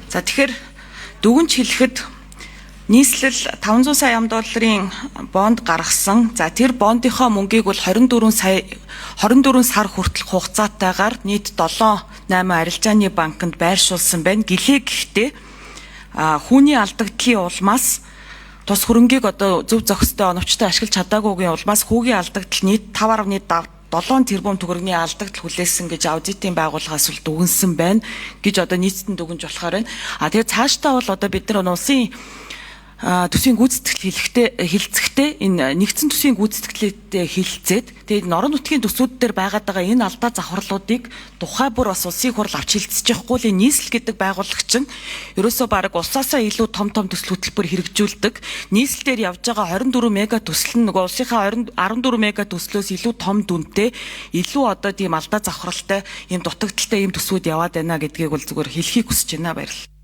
За тэгэхээр дүгнж хэлэхэд нийслэл 500 сая $5 бонд гаргасан. За тэр бондынхоо мөнгийг бол 24 сар хүртэлх хугацаатайгаар нийт 7-8 арилжааны банкнд байршуулсан байна. Гэхдээ хүний алдагдлын улмаас тус хөрөнгийг одоо зөв зохистой оновчтой ашиглаж чадаагүйгийн улмаас хүүгийн алдагдал нийт 5.7 тэрбум төгрөгийн алдагдал хүлээсэн гэж аудитын байгууллагаас бол дүгнсэн байна гэж одоо нийцтэн дүгнж болохоор байна. Тэгээд цаашдаа бол одоо бид нар улсын төсвийн гүйцэтгэл хилцэхдээ энэ нэгдсэн төсвийн гүйцэтгэлтэй хилцээд тэгээд орон нутгийн төсвүүд дээр байгаад байгаа энэ алдаа завхарлуудыг тухай бүр бас улсын хурал авч хилцэж явахгүй л нийслэл гэдэг байгууллагч нь ерөөсөө баг улсаасаа илүү том төсөл хөтөлбөр хэрэгжүүлдэг. Нийслэлээр явж байгаа 24 мега төсөл нь нөгөө улсынхаа 14 мега төслөөс илүү том дүнтэй, илүү одоо тийм алдаа завхралтай, ийм дутагдaltaй ийм төсвүүд яваад байна гэдгийг бол зүгээр хэлхийг хүсэж байна. Баярлалаа.